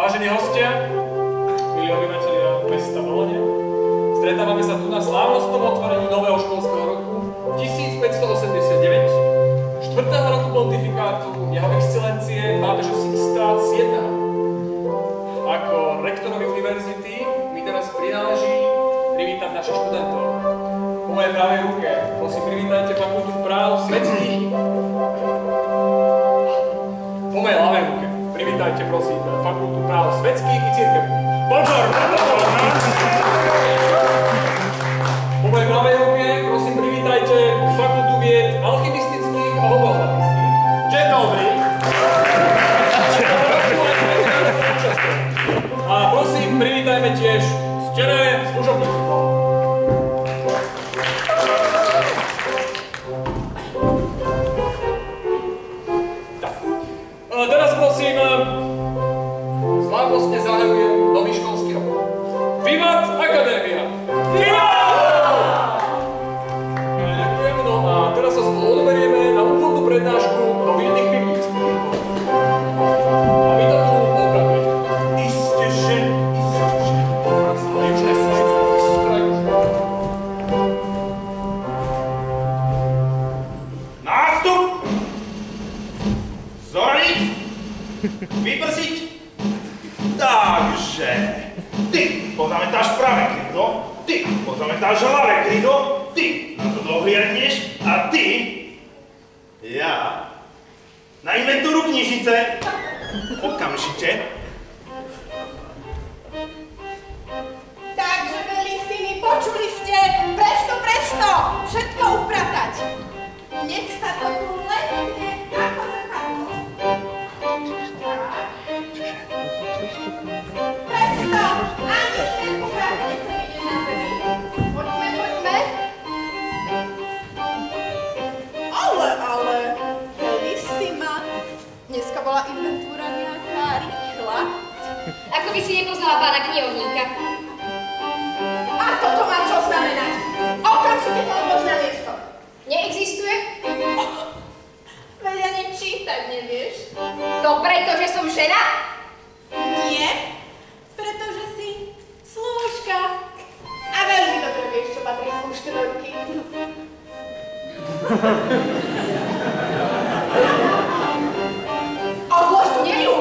Vážení hostia, milí obyvatelia mesta Volne, stretávame sa tu na slávnostnom otvorení nového školského roku 1589, 4. roku pontifikátu jeho excelencie pápeža Sixta VII. Ako rektorovi univerzity mi teraz prináleží privítať našich študentov. Po mojej pravej ruke prosím privítajte fakultu práv svetských. Po mojej ľavej ruke privítajte prosím fakultu práv svetských i cirkevných. Bonjour! Po mojej pravej ruke prosím privítajte fakultu vied alchymistických a homeopatických. Dzień dobry! A prosím privítajme tiež ctené služobníctvo. Teraz prosím, slávnostne zahajujem nový školský rok. Vivat Akadémia! Vivat! Ďakujem, no a teraz sa spolu odberieme na úvodnú prednášku do Vilných pivníc. A vy to tu opratujete. Isteže. Ale už Nástup! Zorniť! Vybrziť! Takže, ty pozametáš pravé krídlo, ty pozametáš ľavé krídlo, ty na to dohliadneš a ty, ja, na inventúru knižnice, okamžite. Takže, milí syni, počuli ste, presto, všetko upratať. Nech sa to tu lekne ako zrkadlo. Presto, ani sen upratne príde na zemi. Poďme. Ale, belissima. Dneska bola inventúra nejaká rýchla. Ako by si nepoznala pána knihovníka. A toto má čo znamenať? Okamžite to odlož na miesto. Neexistuje? Veď ani čítať nevieš. To preto, že som žena? Nie, pretože si slúžka. A veľmi dobre vieš, čo patrí slúžke do ruky. Odlož tú knihu!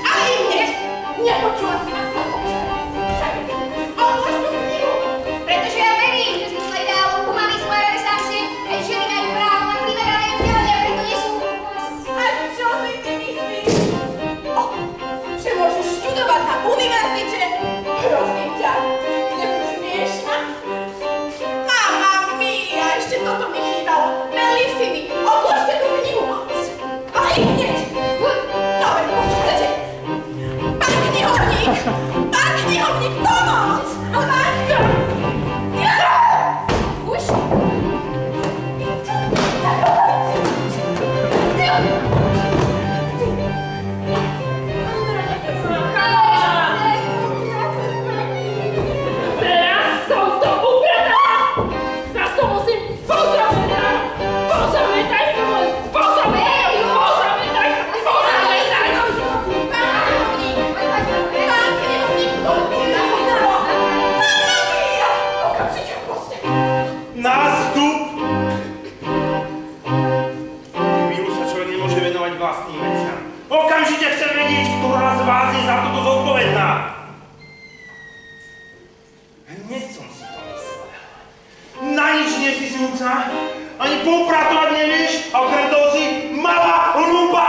Ale im hneď! Nepočula si na to občas. Odlož tú knihu! Pretože ja verím, že zmysle ideálov humanizmu a renesancie aj ženy majú právo na primerané vdelenie, a preto nie sú u vás. A čo si ty myslíš? Že môžeš študovať na univerzite? Prosím ťa, nebuď smiešna. Mamma mia, ešte toto mi chýbalo. Belissimi, odložte tú knihu. A i hneď. Dobre, čo chcete? Pán knihovník, pomoc! Maťka! Už? Teraz som to upratala! Zas to musím pozametať! Pozametaj sa môj! Pozametaj! Pán knihovník, okamžite proste. Nástup! Chvíľu sa človek nemôže venovať vlastným veciam. Okamžite chcem vedieť, ktorá z vás je za toto zodpovedná. Hneď som si to myslel. Na nič nie si zúca, ani poupratovať nevieš, a okrem toho si malá hlúpa!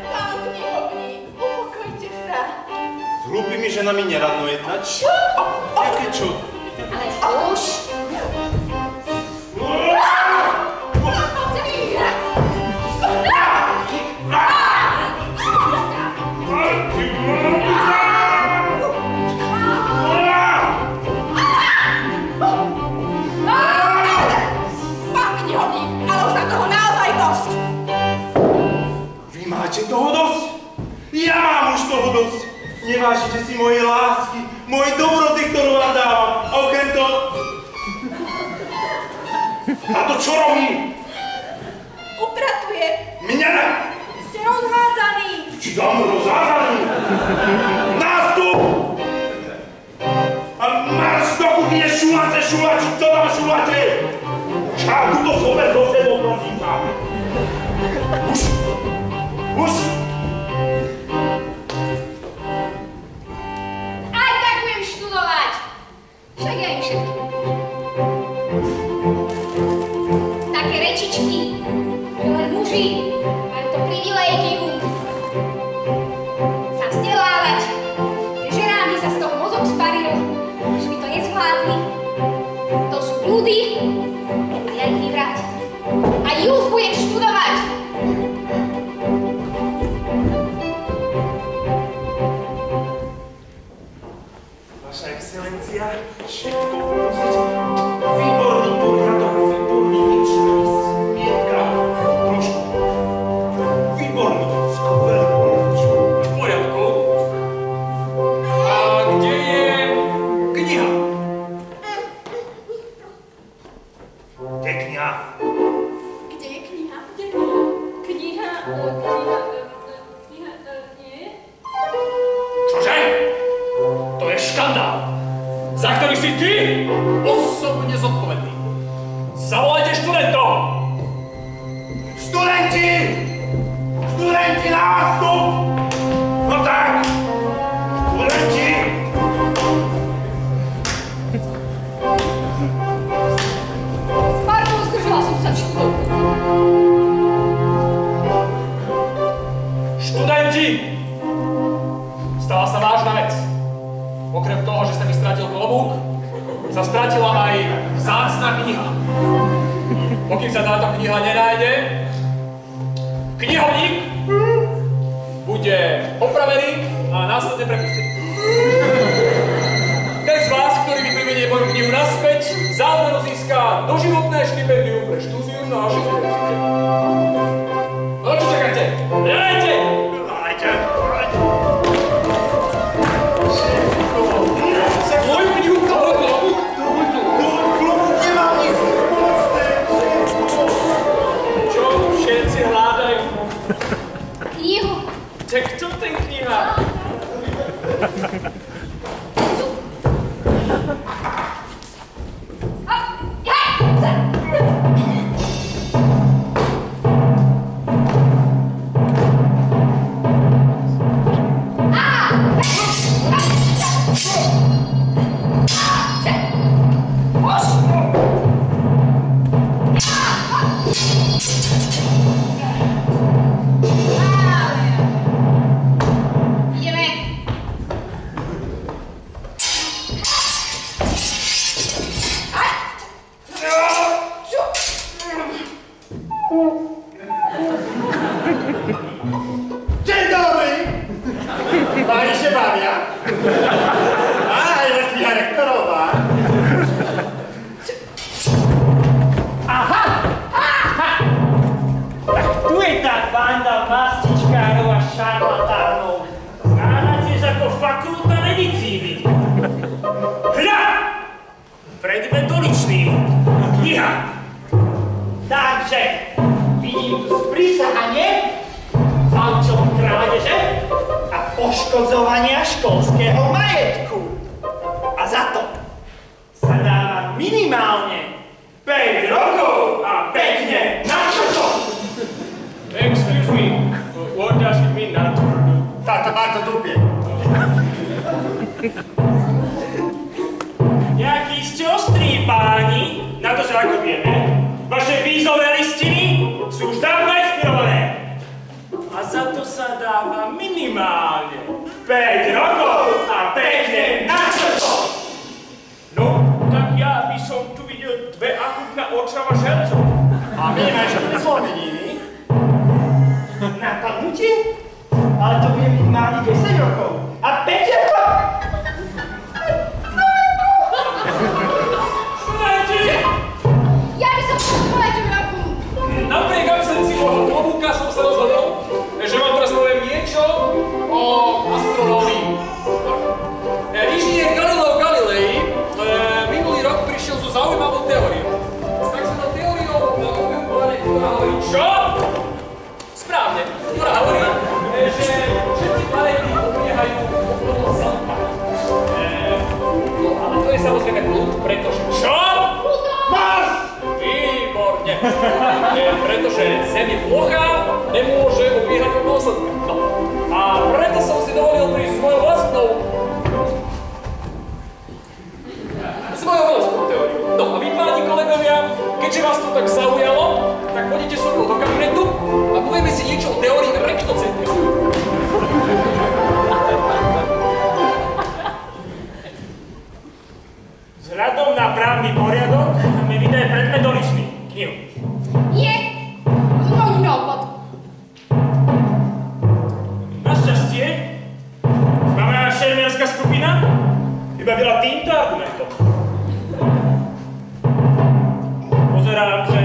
Pán knihovník, upokojte sa. S hlúpými ženami neradno jednať. Čo? Jaké čo? Ale už. Pán knihovník, ale už na toho naozaj dosť. Vy máte toho dosť? Ja mám už toho dosť. Nevážite si moje lásky, moje dobroty, ktorú vám dávam. A okrem toho... A to čo robí? Upratuje. Mňa! Ste rozhádzaní. dom rozávaný. Nástup! A marš do kuchyne, šuláte, šuláči, čo tam šuláte? Čau, tuto sober do sebou, prosím vám. Už. Aj tak budem študovať. Však ja im všetkým. Také rečičky, že len muži majú to privilégium sa vzdelávať, že ženám by sa z toho mozog sparil, že by to nezvládli. To sú ľudí a ja ich vyvrať. A už budem študovať. Vaša excelencia, všetko poprosiť. Výborný portrador, výborný nič, smietka, trošku. Výborný, skvelý portrador. V poriadku. A kde je kniha? Kde je kniha? Kde je kniha? Kniha, nie? Čože? To je škandál, za ktorý si ty osobne zodpovedný. Zavolajte študentov! Studenti! Studenti, nástup! No tak! Studenti! Pardon, zdržala som sa študovku. Študenti! Stala sa vážna vec. Okrem toho, že sa mi stratil klobúk, sa stratila aj vzácna kniha. Pokým sa táto kniha nenájde, knihovník bude opravený a následne prepustený. Ten z vás, ktorý mi privenie moju knihu naspäť, za odmenu získa doživotné štipendium pre štúdium na našej univerzite. No čo čakáte? Hľadajte! Moju knihu, to môj klobúk? Klobúk nemám nič spoločné. Čo všetci hľadajú? Knihu. Tak čo ten kniha? Ideme. Dzień dobry! Pani się bawia? A, lekcja rektorowa. Aha! Tu je tá banda mastičkárov a šarlatánov. Znána tiež ako fakulta medicíny. Hľa! Predmet uličný. Kniha. Takže, vidím tu sprísahanie, falčom krádeže a poškodzovania školského majetku. A za to sa dáva minimálne 5 rokov a pekne na to. Excuse me, what does it mean not to do? Tata bardzo dupie. Jakí ste ostrí páni, na to, že ako vieme, vaše vízové listiny sú už dávno expirované. A za to sa dáva minimálne 5 rokov a pekne na to. No, tak ja by som tu videl 2 akutné otrava železo. A my ešte nezlomeniny. Napadnutie? Ale to bude minimálne 10 rokov a 5 rokov. Ja by som chcel povedať roku. Napriek absencii môjho klobúka som sa rozhodol, že vám teraz poviem niečo o astronómii. Inžinier Galileo Galilei minulý rok prišiel so zaujímavou teóriou. S takzvanou teóriou na obehu planéty, ktorá hovorí čo? Správne, ktorá hovorí, že Pretože čo? Mars! Výborne. Pretože Zem je plochá, nemôže obiehať okolo Slnka. No. A preto som si dovolil prísť s mojou vlastnou teóriou. No a vy, páni kolegovia, keďže vás to tak zaujalo, tak poďte so mnou do kabinetu a povieme si niečo o teórii rektocentrizmu. Vzhľadom na právny poriadok mi vydaj predmet doličný. Knihu. Nie. Oni naopak. Našťastie, znamená šermiarská skupina vybavila týmto argumentom. Pozerám, že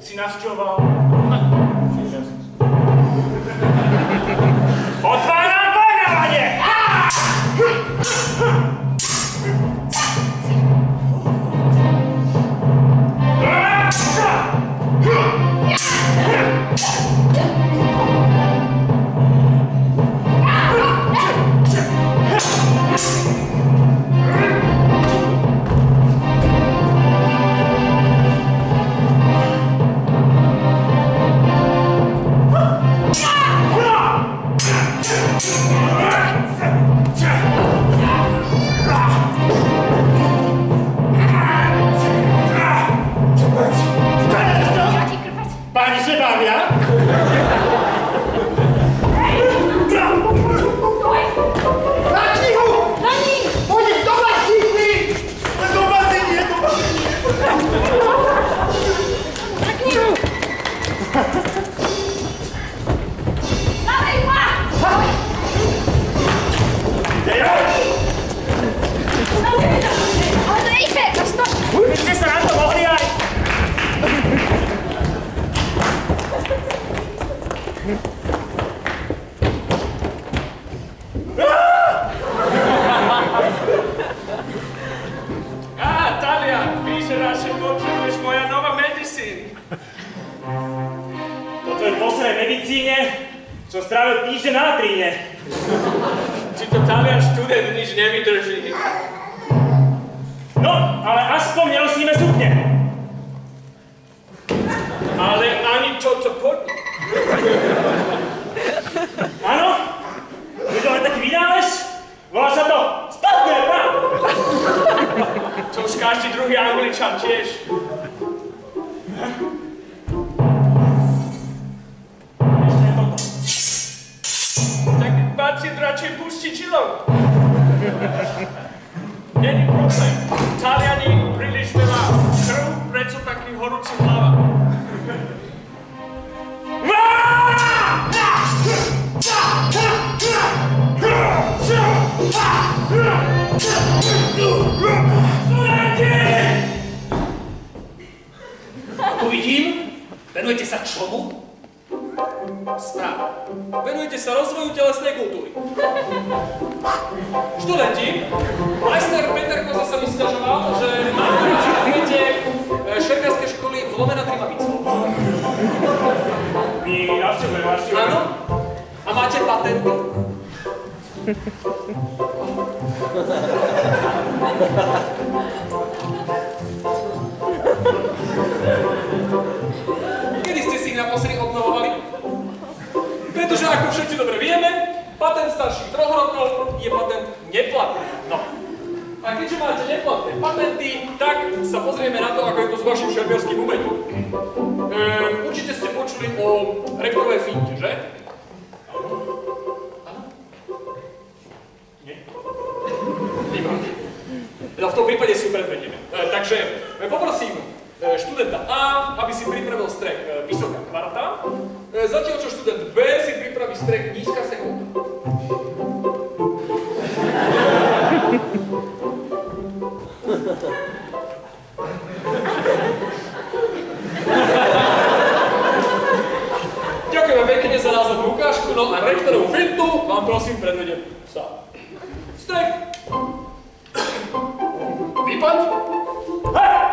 si navšťoval šermiarskú skupinu. Otváram pojednávanie! Páni se bavia? Na knihu! Na nich! Pôjdem do bazíny! Do bazíny! Na knihu! Dávej ma! Ale to je ife! Vy ste sa na to mohli aj... Talian, vyzerá, že potrebuješ moja nová medicín. Po tvojej poslednej medicíne som strávil týždeň na latríne. Či to Talian študent nič nevydrží. No, ale aspoň nenosíme sukne. Ale ani toto Áno? Je to len taký vynález? Volá sa to spodné právo. To už každý druhý Angličan tiež. Ešte je toto. Tak pacient radšej pustí čilov. Není problém. Taliani príliš veľa krv, prečo taký horúci hlava. Ako vidím, venujete sa čomu? Správne. Venujete sa rozvoju telesnej kultúry. Študenti, majster Peter Koza sa mi sťažoval, že máte šermiarské školy v lome nad Rimavicou. My navštevujeme. Áno? A máte patenty? Kedy ste si ich naposledy obnovovali? Pretože ako všetci dobre vieme, patent starší 3 rokov je patent neplatný. No. A keďže máte neplatné patenty, tak sa pozrieme na to, ako je to s vašim šermiarským umením. Určite ste počuli o rektorovej finte, že? Nie? Výborne. V tom prípade si ju predvedieme. Takže poprosím študenta A, aby si pripravil streh vysoká kvarta, zatiaľ čo študent B si pripraví streh nízka sekunda. Ďakujem pekne za názornú ukážku, no a rektorovú fintu vám prosím predvedem sám. Streh. Výpad.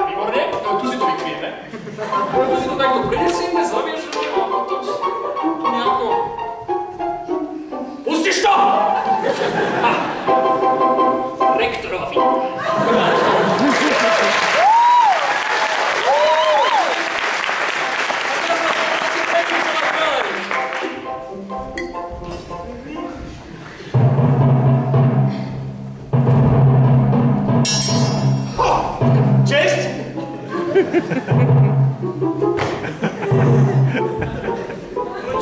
Výborne, tu si to vykvieme. Tu si to takto prinesieme, zaviažeme a potom tu nejako... Pustíš to! Rektorová finta. No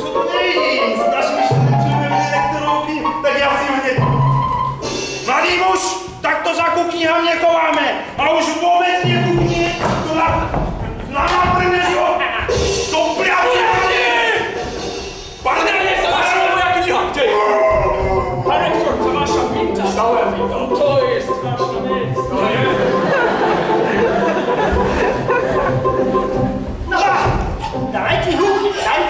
čo to nevidím? S našimi študentmi rektorovky, tak ja si hneď... Mladý muž, takto za ku knihám nechováme. A už vôbec nie ku knihe, to na náprnežo. To priateľne! Pane, sa vaša moja kniha, kde je? Pane rektor, to vaša finta. Stále finta. To je strašná vec. Daj knihu, daj.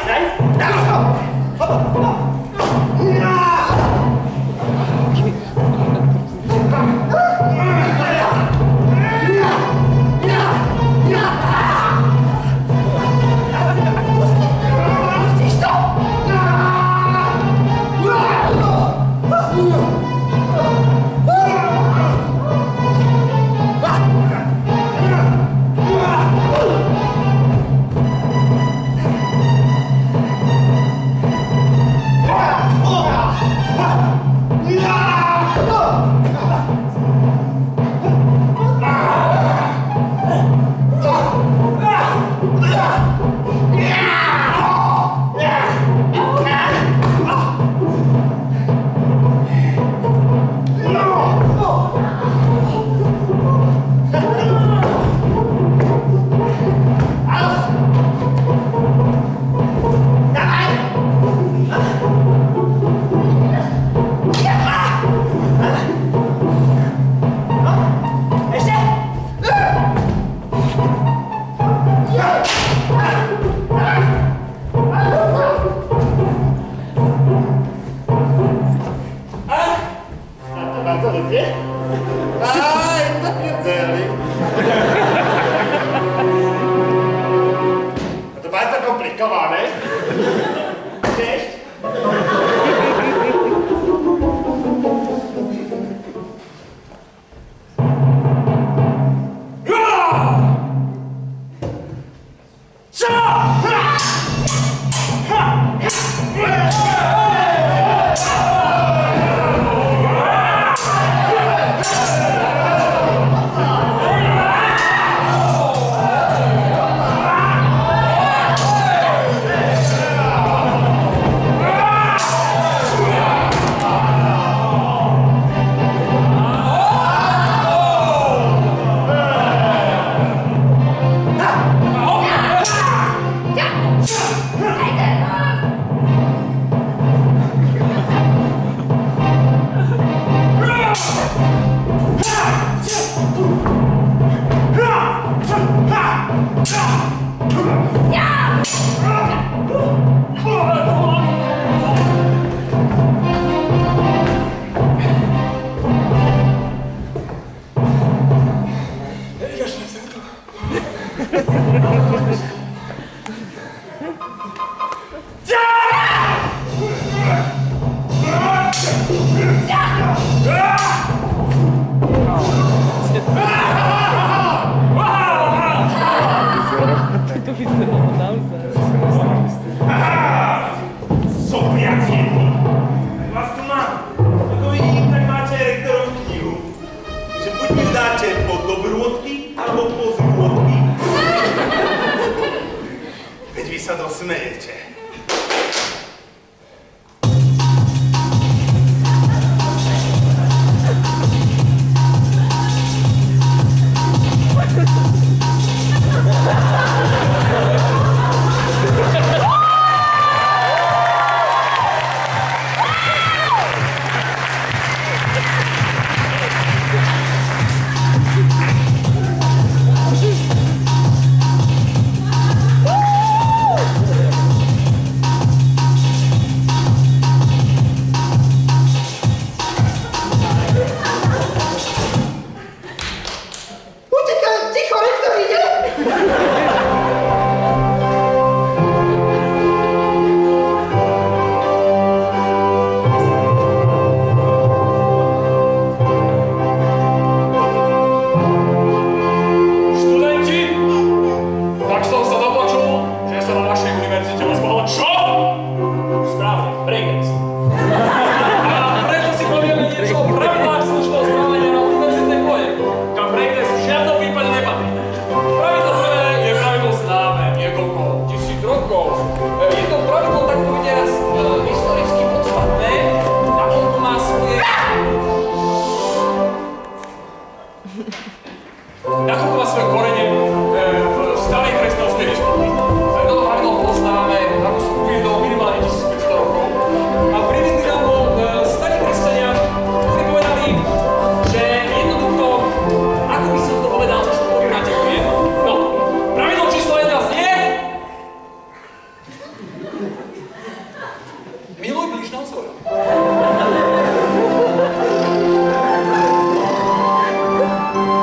vidíš na svojom.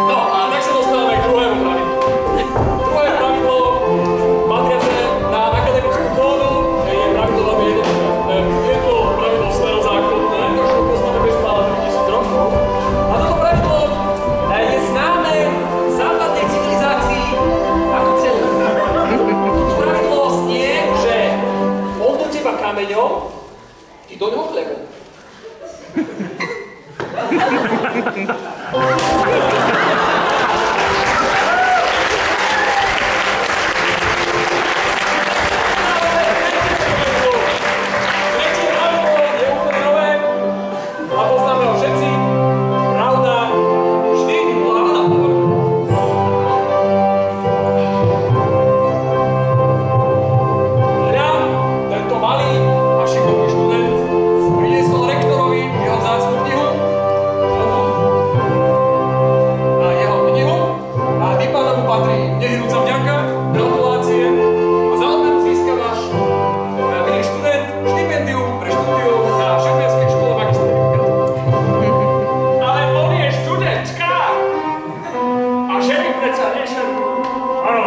No a tak sa dostávame k druhému pravidlu. Druhé pravidlo patriace na akademickú pôdu je pravidlo veľmi jednoduché. Je to pravidlo starozákonné, trošku poznáme bez pála 3000 rokov. A toto pravidlo je známe v západnej civilizácii ako celé. Pravidlo znie, že on do teba kameňom, ty do ňoho chlebom. Tretie pravidlo je úplne nové a poznáme ho všetci. Pravda vždy vyvoláva na povrchu. Hľa, tento malý a šikovný študent priniesol rektorovi jeho vzácnu knihu a jeho knihu a Dipána mu patrí nehynúca vďaka, gratulácie a za odmenu získavaš, milý študent, štipendium pre štúdium na Šermiarskej škole magisterika. Ale on je študentka. A ženy predsa nešem. Áno.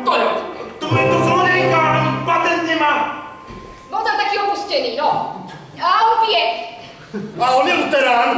To nevadí. Tu je to zlodejka, ani patent nemá. No tam taký opustený, no. A on pije. A on je luterán.